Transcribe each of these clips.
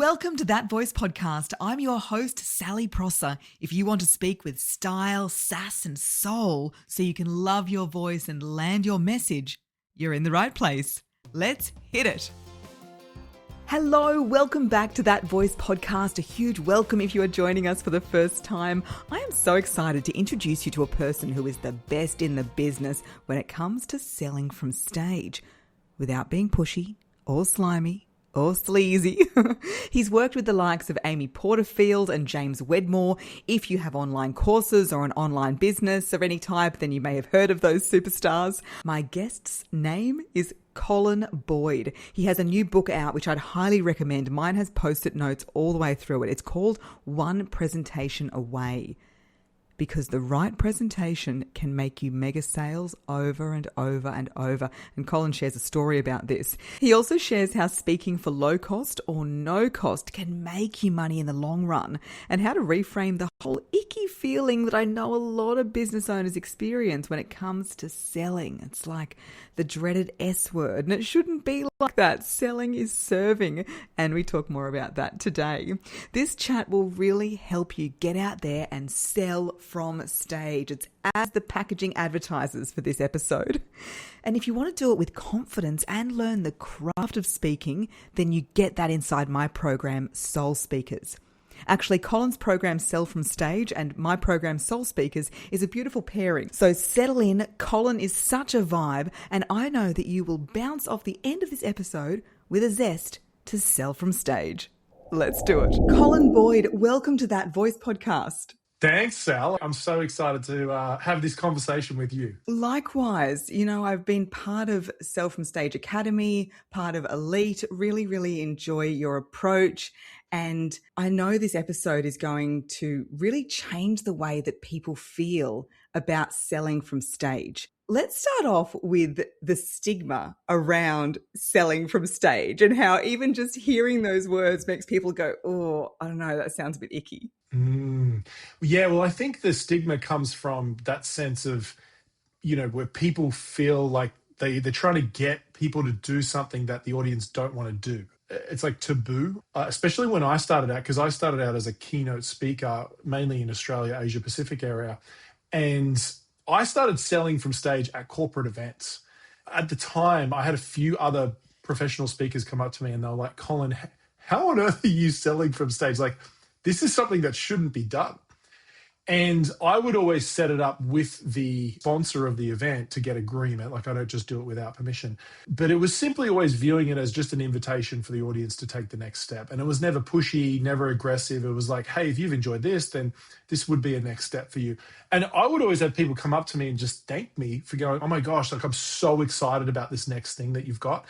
Welcome to That Voice podcast. I'm your host, Sally Prosser. If you want to speak with style, sass, and soul so you can love your voice and land your message, you're in the right place. Let's hit it. Hello, welcome back to That Voice podcast. A huge welcome if you are joining us for the first time. I am so excited to introduce you to a person who is the best in the business when it comes to selling from stage without being pushy or slimy or sleazy. He's worked with the likes of Amy Porterfield and James Wedmore. If you have online courses or an online business of any type, then you may have heard of those superstars. My guest's name is Colin Boyd. He has a new book out, which I'd highly recommend. Mine has post-it notes all the way through it. It's called One Presentation Away. Because the right presentation can make you mega sales over and over and over. And Colin shares a story about this. He also shares how speaking for low cost or no cost can make you money in the long run, and how to reframe the whole icky feeling that I know a lot of business owners experience when it comes to selling. It's like the dreaded S word, and it shouldn't be like that. Selling is serving, and we talk more about that today. This chat will really help you get out there and sell from stage. It's as the packaging advertises for this episode. And if you want to do it with confidence and learn the craft of speaking, then you get that inside my program, Soul Speakers. Actually, Colin's program, Sell From Stage, and my program, Soul Speakers, is a beautiful pairing. So settle in. Colin is such a vibe, and I know that you will bounce off the end of this episode with a zest to sell from stage. Let's do it. Colin Boyd, welcome to That Voice podcast. Thanks, Sal. I'm so excited to have this conversation with you. Likewise. You know, I've been part of Sell From Stage Academy, part of Elite, really enjoy your approach. And I know this episode is going to really change the way that people feel about selling from stage. Let's start off with the stigma around selling from stage and how even just hearing those words makes people go, oh, I don't know, that sounds a bit icky. Yeah, well, I think the stigma comes from that sense of, where people feel like they're trying to get people to do something that the audience don't want to do. It's like taboo, especially when I started out, because I started out as a keynote speaker, mainly in Australia, Asia Pacific area. And I started selling from stage at corporate events. At the time, I had a few other professional speakers come up to me and they were like, Colin, how on earth are you selling from stage? Like, this is something that shouldn't be done. And I would always set it up with the sponsor of the event to get agreement. Like, I don't just do it without permission. But it was simply always viewing it as just an invitation for the audience to take the next step. And it was never pushy, never aggressive. It was like, hey, if you've enjoyed this, then this would be a next step for you. And I would always have people come up to me and just thank me for going, oh my gosh, like I'm so excited about this next thing that you've got.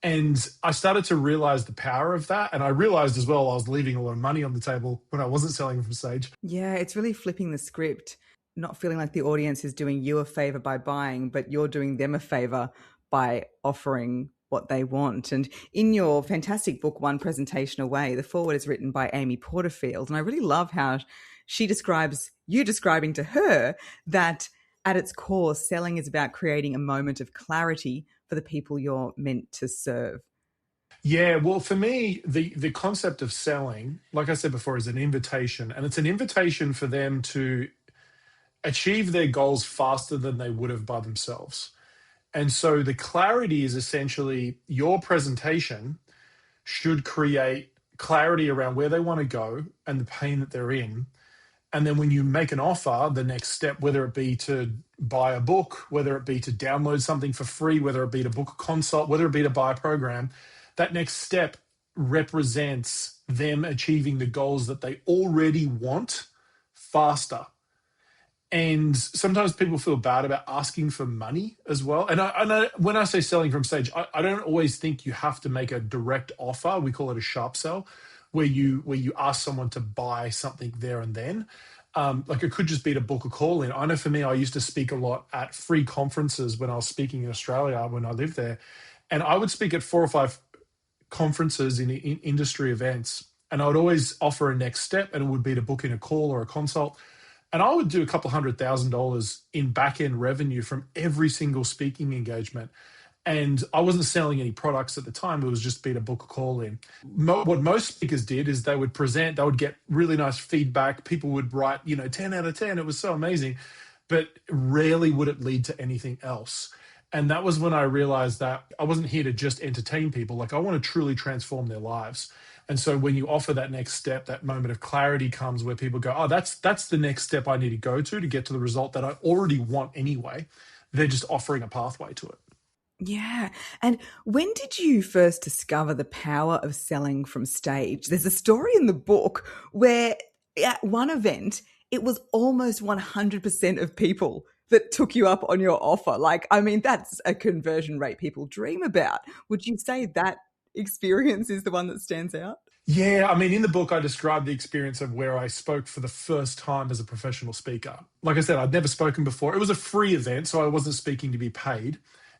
And I started to realize the power of that. And I realized as well, I was leaving a lot of money on the table when I wasn't selling from stage. Yeah, it's really flipping the script, not feeling like the audience is doing you a favor by buying, but you're doing them a favor by offering what they want. And in your fantastic book, One Presentation Away, the foreword is written by Amy Porterfield. And I really love how she describes you describing to her that at its core, selling is about creating a moment of clarity for the people you're meant to serve. Yeah, well, for me, the concept of selling, like I said before, is an invitation. And it's an invitation for them to achieve their goals faster than they would have by themselves. And so the clarity is essentially your presentation should create clarity around where they want to go and the pain that they're in. And then when you make an offer, the next step, whether it be to buy a book, whether it be to download something for free, whether it be to book a consult, whether it be to buy a program, that next step represents them achieving the goals that they already want faster. And sometimes people feel bad about asking for money as well. And when I say selling from stage, I don't always think you have to make a direct offer. We call it a sharp sell, where you ask someone to buy something there and then. Like it could just be to book a call in. I know for me, I used to speak a lot at free conferences when I was speaking in Australia when I lived there. And I would speak at 4 or 5 conferences in industry events. And I would always offer a next step, and it would be to book in a call or a consult. And I would do a couple $100,000 in back-end revenue from every single speaking engagement. And I wasn't selling any products at the time. It was just being a book a call in. What most speakers did is they would present, they would get really nice feedback. People would write, 10 out of 10. It was so amazing. But rarely would it lead to anything else. And that was when I realized that I wasn't here to just entertain people. Like, I want to truly transform their lives. And so when you offer that next step, that moment of clarity comes where people go, oh, that's the next step I need to go to get to the result that I already want anyway. They're just offering a pathway to it. Yeah. And when did you first discover the power of selling from stage? There's a story in the book where at one event, it was almost 100% of people that took you up on your offer. Like, I mean, that's a conversion rate people dream about. Would you say that experience is the one that stands out? Yeah, I mean, in the book, I described the experience of where I spoke for the first time as a professional speaker. Like I said, I'd never spoken before. It was a free event, so I wasn't speaking to be paid.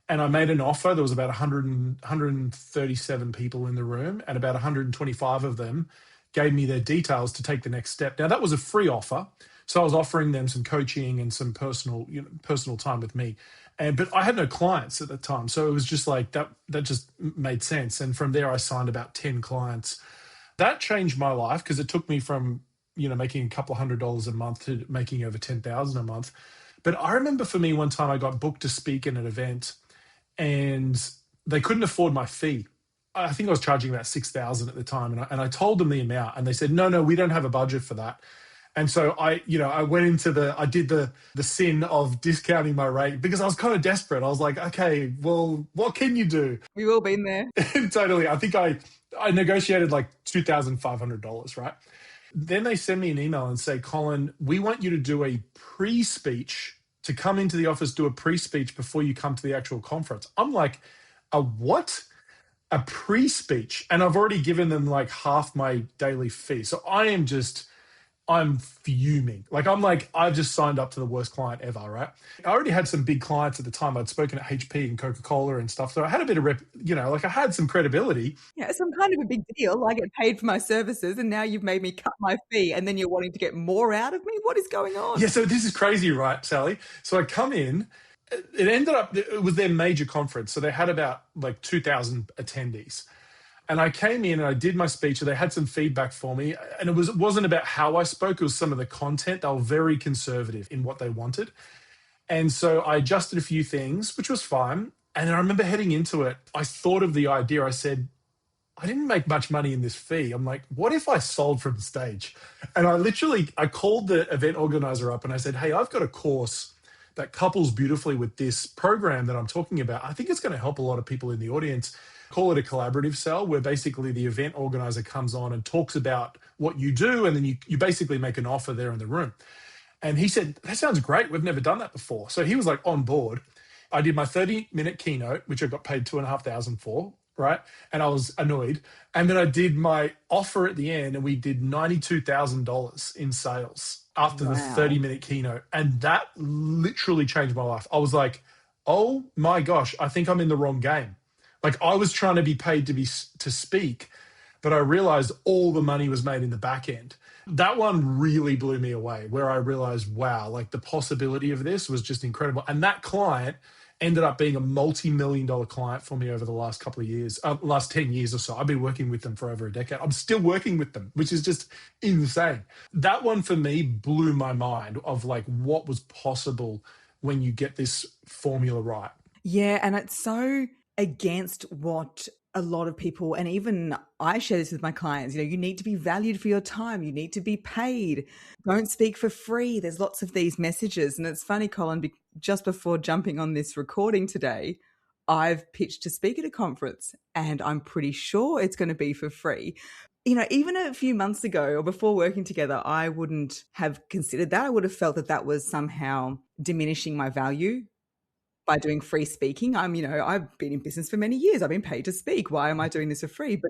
And I made an offer. There was about 137 people in the room, and about 125 of them gave me their details to take the next step. Now, that was a free offer. So I was offering them some coaching and some personal time with me. But I had no clients at the time. So it was just like that just made sense. And from there, I signed about 10 clients. That changed my life because it took me from, making a couple of $100 a month to making over 10,000 a month. But I remember for me, one time I got booked to speak in an event and they couldn't afford my fee. I think I was charging about 6,000 at the time. And I told them the amount and they said, no, we don't have a budget for that. And so I went into I did the sin of discounting my rate because I was kind of desperate. I was like, okay, well, what can you do? We've all been there. Totally. I think I negotiated like $2,500, right? Then they send me an email and say, Colin, we want you to do a pre-speech, to come into the office, do a pre-speech before you come to the actual conference. I'm like, a what? A pre-speech? And I've already given them like half my daily fee. So I'm fuming. I've just signed up to the worst client ever, right? I already had some big clients at the time. I'd spoken at HP and Coca-Cola and stuff. So I had a bit of I had some credibility. Yeah, so I'm kind of a big deal. I get paid for my services and now you've made me cut my fee and then you're wanting to get more out of me? What is going on? Yeah, so this is crazy, right, Sally? So I come in, it was their major conference. So they had about like 2,000 attendees. And I came in and I did my speech and they had some feedback for me. And it wasn't about how I spoke, it was some of the content. They were very conservative in what they wanted. And so I adjusted a few things, which was fine. And I remember heading into it, I thought of the idea. I said, I didn't make much money in this fee. I'm like, what if I sold from the stage? And I called the event organizer up and I said, hey, I've got a course that couples beautifully with this program that I'm talking about. I think it's going to help a lot of people in the audience. Call it a collaborative sell, where basically the event organizer comes on and talks about what you do, and then you basically make an offer there in the room. And he said, that sounds great. We've never done that before. So he was like on board. I did my 30-minute keynote, which I got paid $2,500 for, right? And I was annoyed. And then I did my offer at the end, and we did $92,000 in sales after the 30-minute keynote. And that literally changed my life. I was like, oh my gosh, I think I'm in the wrong game. Like, I was trying to be paid to speak, but I realized all the money was made in the back end. That one really blew me away, where I realized, wow, like the possibility of this was just incredible. And that client ended up being a multi-million-dollar client for me over the last couple of years, last 10 years or so. I've been working with them for over a decade. I'm still working with them, which is just insane. That one for me blew my mind of like what was possible when you get this formula right. Yeah, and it's so against what a lot of people, and even I share this with my clients, you need to be valued for your time. You need to be paid. Don't speak for free. There's lots of these messages. And it's funny, Colin, just before jumping on this recording today, I've pitched to speak at a conference and I'm pretty sure it's going to be for free. Even a few months ago or before working together, I wouldn't have considered that. I would have felt that that was somehow diminishing my value by doing free speaking. I've been in business for many years. I've been paid to speak. Why am I doing this for free?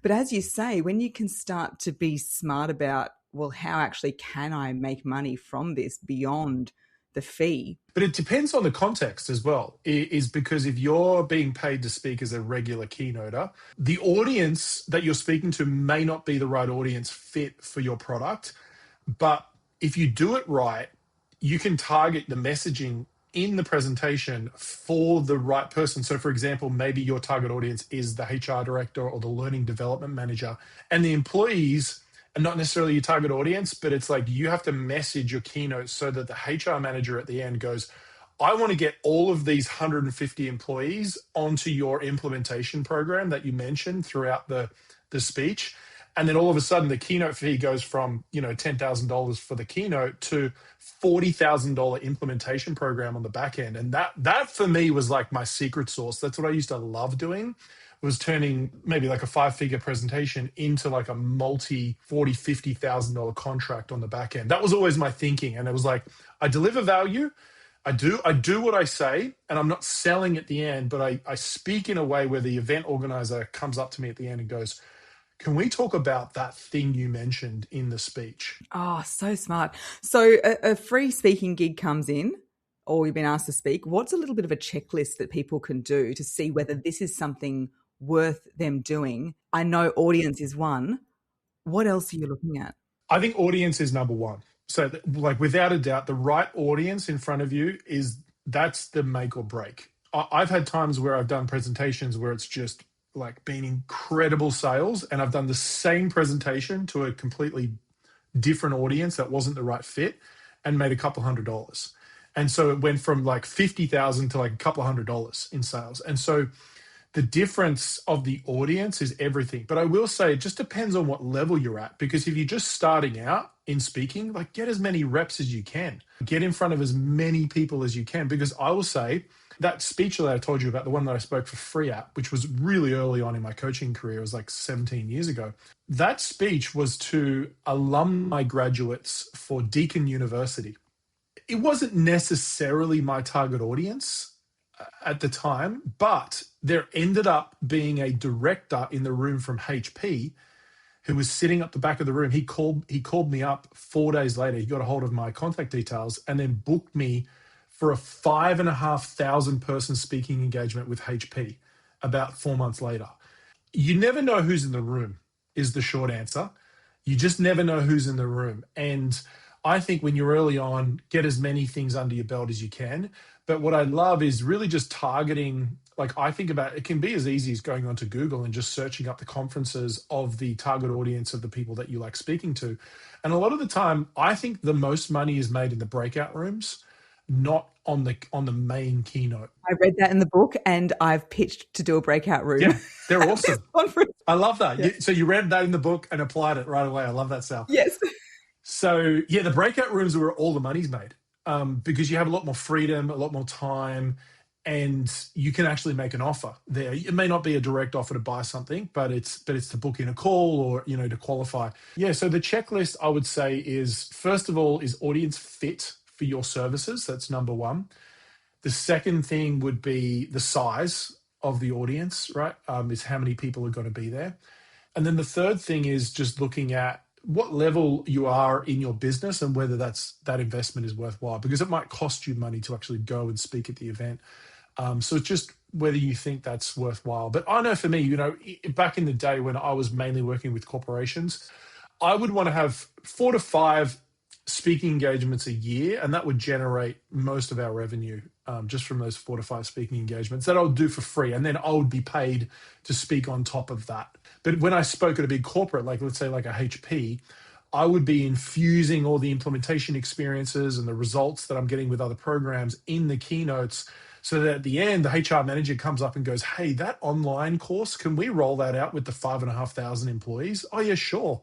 But as you say, when you can start to be smart about, well, how actually can I make money from this beyond the fee? But it depends on the context as well, is because if you're being paid to speak as a regular keynoter, the audience that you're speaking to may not be the right audience fit for your product. But if you do it right, you can target the messaging in the presentation for the right person. So, for example, maybe your target audience is the HR director or the learning development manager, and the employees are not necessarily your target audience, but it's like you have to message your keynote so that the HR manager at the end goes, I want to get all of these 150 employees onto your implementation program that you mentioned throughout the speech. And then all of a sudden the keynote fee goes from, $10,000 for the keynote to $40,000 implementation program on the back end. And that for me was like my secret sauce. That's what I used to love doing, was turning maybe like a 5-figure presentation into like a multi $40,000-$50,000 contract on the back end. That was always my thinking. And it was like, I deliver value. I do what I say, and I'm not selling at the end, but I speak in a way where the event organizer comes up to me at the end and goes, can we talk about that thing you mentioned in the speech? Oh, so smart. So a free speaking gig comes in, or you've been asked to speak. What's a little bit of a checklist that people can do to see whether this is something worth them doing? I know audience is one. What else are you looking at? I think audience is number one. So like without a doubt, the right audience in front of you that's the make or break. I've had times where I've done presentations where it's just like been incredible sales, and I've done the same presentation to a completely different audience that wasn't the right fit and made a couple $100. And so it went from like 50,000 to like a couple $100 in sales. And so the difference of the audience is everything. But I will say it just depends on what level you're at, because if you're just starting out in speaking, like get as many reps as you can, get in front of as many people as you can. Because I will say that speech that I told you about, the one that I spoke for free at, which was really early on in my coaching career, it was like 17 years ago. That speech was to alumni graduates for Deakin University. It wasn't necessarily my target audience at the time, but there ended up being a director in the room from HP who was sitting up the back of the room. He called me up 4 days later. He got a hold of my contact details and then booked me for a 5,500 person speaking engagement with HP about 4 months later. You never know who's in the room is the short answer. You just never know who's in the room. And I think when you're early on, get as many things under your belt as you can. But what I love is really just targeting, like I think about, it can be as easy as going onto Google and just searching up the conferences of the target audience of the people that you like speaking to. And a lot of the time, I think the most money is made in the breakout rooms, not on the main keynote. I read that in the book and I've pitched to do a breakout room. Yeah, they're awesome. I love that. Yeah. So you read that in the book and applied it right away. I love that, Sal. Yes. So yeah, the breakout rooms are where all the money's made, because you have a lot more freedom, a lot more time, and you can actually make an offer there. It may not be a direct offer to buy something, but it's to book in a call or, to qualify. Yeah. So the checklist I would say is, first of all, is audience fit for your services. That's number one. The second thing would be the size of the audience, right? Is how many people are going to be there. And then the third thing is just looking at what level you are in your business and whether that investment is worthwhile, because it might cost you money to actually go and speak at the event. So it's just whether you think that's worthwhile. But I know for me, back in the day when I was mainly working with corporations, I would want to have 4 to 5 speaking engagements a year, and that would generate most of our revenue just from those 4 to 5 speaking engagements that I would do for free. And then I would be paid to speak on top of that. But when I spoke at a big corporate, like let's say like a HP, I would be infusing all the implementation experiences and the results that I'm getting with other programs in the keynotes, so that at the end, the HR manager comes up and goes, hey, that online course, can we roll that out with the 5,500 employees? Oh yeah, sure.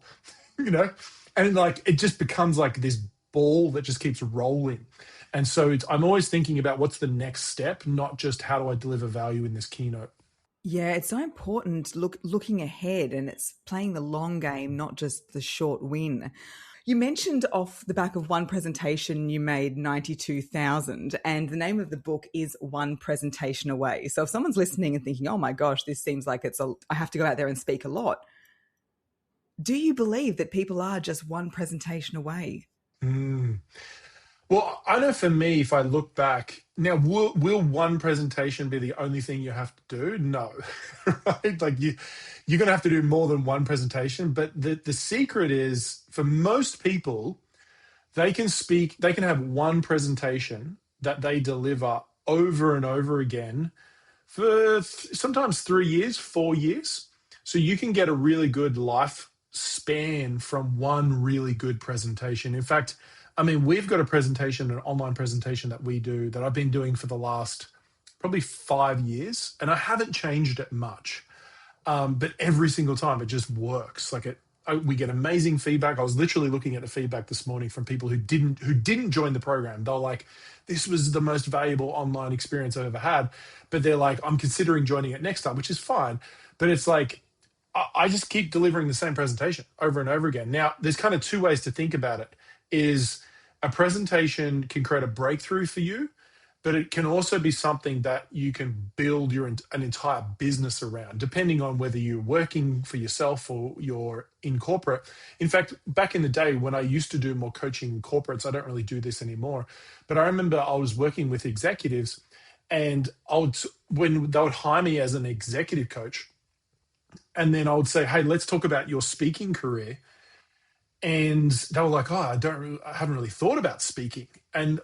And like, it just becomes like this ball that just keeps rolling. And so I'm always thinking about what's the next step, not just how do I deliver value in this keynote. Yeah, it's so important looking ahead, and it's playing the long game, not just the short win. You mentioned off the back of one presentation you made 92,000, and the name of the book is One Presentation Away. So if someone's listening and thinking, oh my gosh, this seems like I have to go out there and speak a lot. Do you believe that people are just one presentation away? Well, I know for me, if I look back, now, will one presentation be the only thing you have to do? No, right? Like you're going to have to do more than one presentation. But the secret is, for most people, they can have one presentation that they deliver over and over again for sometimes 3 years, 4 years. So you can get a really good life span from one really good presentation. In fact, I mean, we've got a presentation, an online presentation that we do that I've been doing for the last probably 5 years, and I haven't changed it much. But every single time it just works. We get amazing feedback. I was literally looking at the feedback this morning from people who didn't join the program. They're like, "This was the most valuable online experience I've ever had," but they're like, "I'm considering joining it next time," which is fine. But it's like I just keep delivering the same presentation over and over again. Now, there's kind of two ways to think about it. Is a presentation can create a breakthrough for you, but it can also be something that you can build an entire business around, depending on whether you're working for yourself or you're in corporate. In fact, back in the day when I used to do more coaching in corporates, I don't really do this anymore, but I remember I was working with executives, and when they would hire me as an executive coach, and then I would say, "Hey, let's talk about your speaking career." And they were like, "Oh, I haven't really thought about speaking." And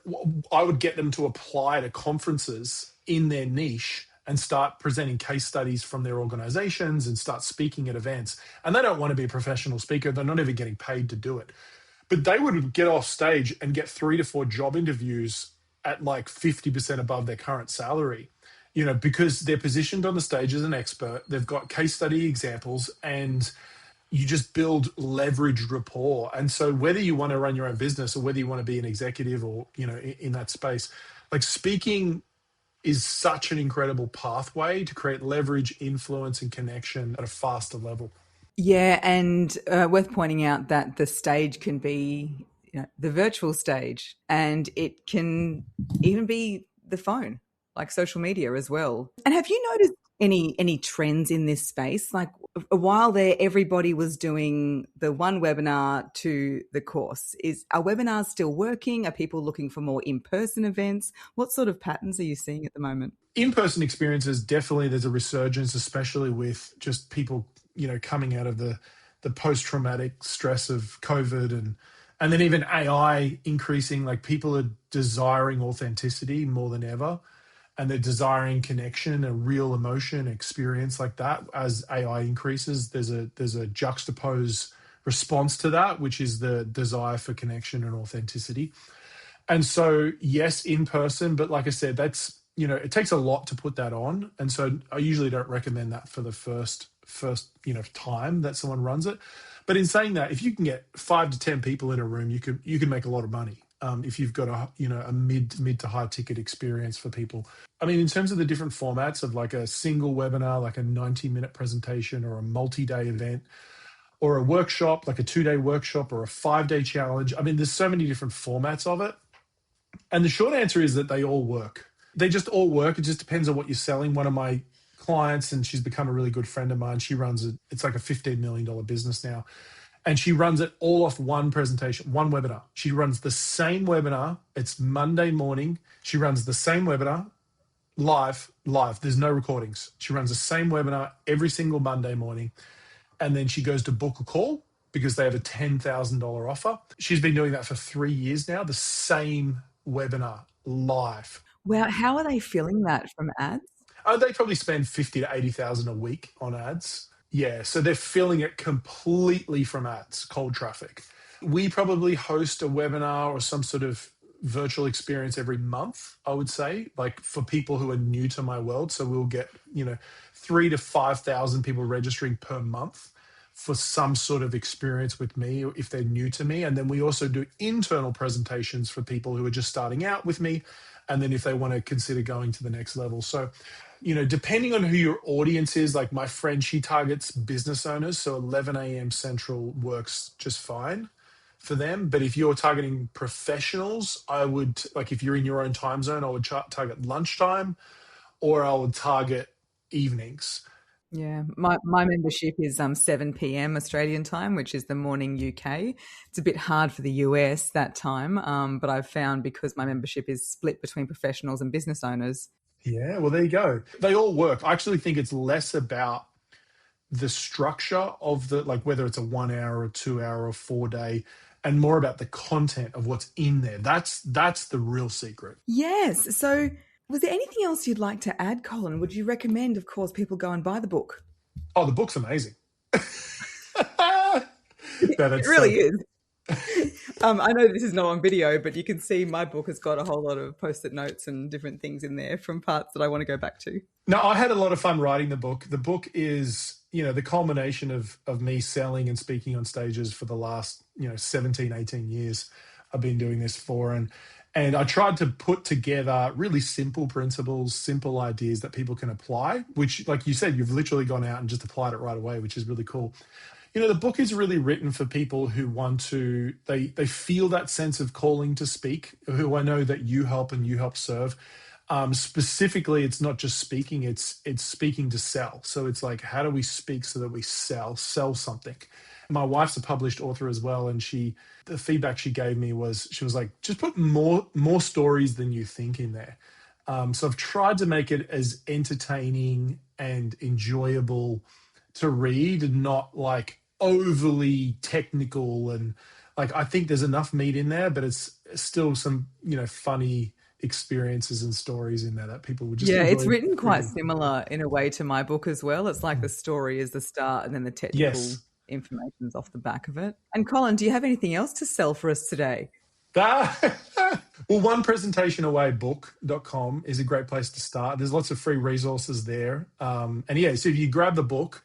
I would get them to apply to conferences in their niche and start presenting case studies from their organizations and start speaking at events. And they don't want to be a professional speaker. They're not even getting paid to do it. But they would get off stage and get 3 to 4 job interviews at like 50% above their current salary, because they're positioned on the stage as an expert. They've got case study examples, and you just build leveraged rapport. And so whether you want to run your own business or whether you want to be an executive or, in that space, like, speaking is such an incredible pathway to create leverage, influence, and connection at a faster level. Yeah, and worth pointing out that the stage can be, the virtual stage, and it can even be the phone, like social media as well. And have you noticed any trends in this space? Like, a while there, everybody was doing the one webinar to the course. Are webinars still working? Are people looking for more in-person events? What sort of patterns are you seeing at the moment? In-person experiences, definitely there's a resurgence, especially with just people, coming out of the post-traumatic stress of COVID, and then even AI increasing. Like, people are desiring authenticity more than ever, and they're desiring connection, a real emotion experience like that. As AI increases, there's a juxtaposed response to that, which is the desire for connection and authenticity. And so, yes, in person, but like I said, that's, it takes a lot to put that on. And so I usually don't recommend that for the first, time that someone runs it. But in saying that, if you can get 5 to 10 people in a room, you can make a lot of money. If you've got a mid to high ticket experience for people. I mean, in terms of the different formats of like a single webinar, like a 90-minute presentation, or a multi-day event, or a workshop, like a 2-day workshop, or a 5-day challenge. I mean, there's so many different formats of it. And the short answer is that they all work. They just all work. It just depends on what you're selling. One of my clients, and she's become a really good friend of mine, it's like a $15 million business now. And she runs it all off one presentation, one webinar. She runs the same webinar. It's Monday morning. She runs the same webinar live. There's no recordings. She runs the same webinar every single Monday morning. And then she goes to book a call because they have a $10,000 offer. She's been doing that for 3 years now, the same webinar live. Wow, how are they filling that from ads? Oh, they probably spend 50 to 80,000 a week on ads. Yeah, so they're filling it completely from ads, cold traffic. We probably host a webinar or some sort of virtual experience every month, I would say, like, for people who are new to my world. So we'll get, 3 to 5,000 people registering per month for some sort of experience with me if they're new to me. And then we also do internal presentations for people who are just starting out with me, and then if they want to consider going to the next level. So, depending on who your audience is, like my friend, she targets business owners, so 11 a.m. Central works just fine for them. But if you're targeting professionals, I would, like, if you're in your own time zone, I would target lunchtime, or I would target evenings. Yeah, my membership is 7 p.m. Australian time, which is the morning UK. It's a bit hard for the US that time, but I've found, because my membership is split between professionals and business owners. Yeah, well, there you go. They all work. I actually think it's less about the structure of like, whether it's a 1 hour or 2 hour or 4 day, and more about the content of what's in there. That's the real secret. Yes. So was there anything else you'd like to add, Colin? Would you recommend, of course, people go and buy the book? Oh, the book's amazing. It really is. I know this is not on video, but you can see my book has got a whole lot of post-it notes and different things in there from parts that I want to go back to. No, I had a lot of fun writing the book. The book is, the culmination of me selling and speaking on stages for the last, 17, 18 years I've been doing this for. And I tried to put together really simple principles, simple ideas that people can apply, which, like you said, you've literally gone out and just applied it right away, which is really cool. The book is really written for people who want to, they feel that sense of calling to speak, who I know that you help and you help serve. Specifically, it's not just speaking, it's speaking to sell. So it's like, how do we speak so that we sell something? My wife's a published author as well. And the feedback she gave me was, she was like, just put more stories than you think in there. So I've tried to make it as entertaining and enjoyable to read, and not like overly technical. And like, I think there's enough meat in there, but it's still some, funny experiences and stories in there that people would just enjoy. It's written quite similar in a way to my book as well. It's like the story is the start and then the technical information's off the back of it. And Colin, do you have anything else to sell for us today? Well, onepresentationawaybook.com is a great place to start. There's lots of free resources there. So if you grab the book,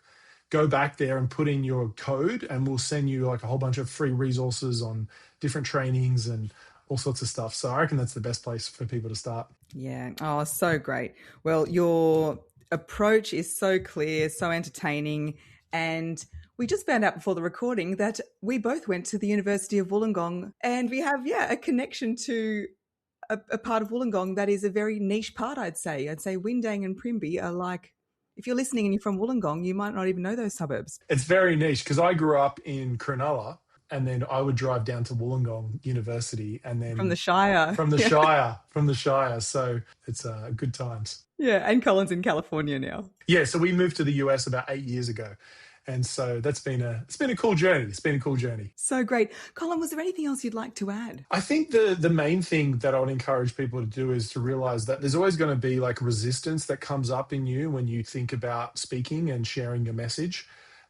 go back there and put in your code, and we'll send you like a whole bunch of free resources on different trainings and all sorts of stuff. So I reckon that's the best place for people to start. Yeah. Oh, so great. Well, your approach is so clear, so entertaining. And we just found out before the recording that we both went to the University of Wollongong, and we have, a connection to a part of Wollongong that is a very niche part, I'd say. I'd say Windang and Primby are like, if you're listening and you're from Wollongong, you might not even know those suburbs. It's very niche because I grew up in Cronulla, and then I would drive down to Wollongong University, and then from the Shire. From the Shire. So it's good times. Yeah, and Colin's in California now. Yeah, so we moved to the US about 8 years ago. And so it's been a cool journey. It's been a cool journey. So great. Colin, was there anything else you'd like to add? I think the main thing that I would encourage people to do is to realize that there's always going to be like resistance that comes up in you when you think about speaking and sharing your message.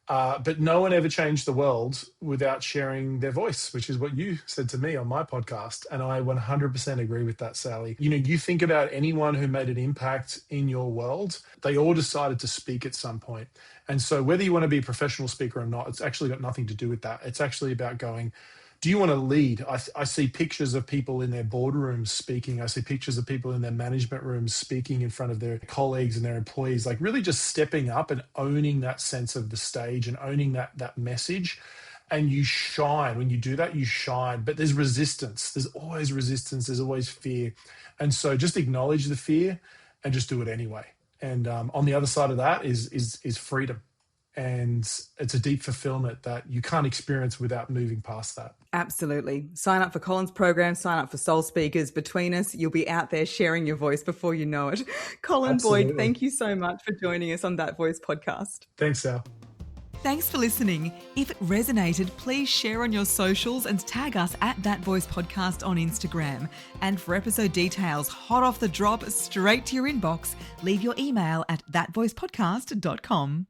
But no one ever changed the world without sharing their voice, which is what you said to me on my podcast. And I 100% agree with that, Sally. You think about anyone who made an impact in your world, they all decided to speak at some point. And so whether you want to be a professional speaker or not, it's actually got nothing to do with that. It's actually about going, do you want to lead? I see pictures of people in their boardrooms speaking. I see pictures of people in their management rooms speaking in front of their colleagues and their employees, like really just stepping up and owning that sense of the stage and owning that message. And you shine. When you do that, you shine. But there's resistance. There's always resistance. There's always fear. And so just acknowledge the fear and just do it anyway. And on the other side of that is freedom. And it's a deep fulfillment that you can't experience without moving past that. Absolutely. Sign up for Colin's program, sign up for Soul Speakers. Between us, you'll be out there sharing your voice before you know it. Colin Boyd, thank you so much for joining us on That Voice podcast. Thanks, Sal. Thanks for listening. If it resonated, please share on your socials and tag us at That Voice Podcast on Instagram. And for episode details, hot off the drop, straight to your inbox, leave your email at thatvoicepodcast.com.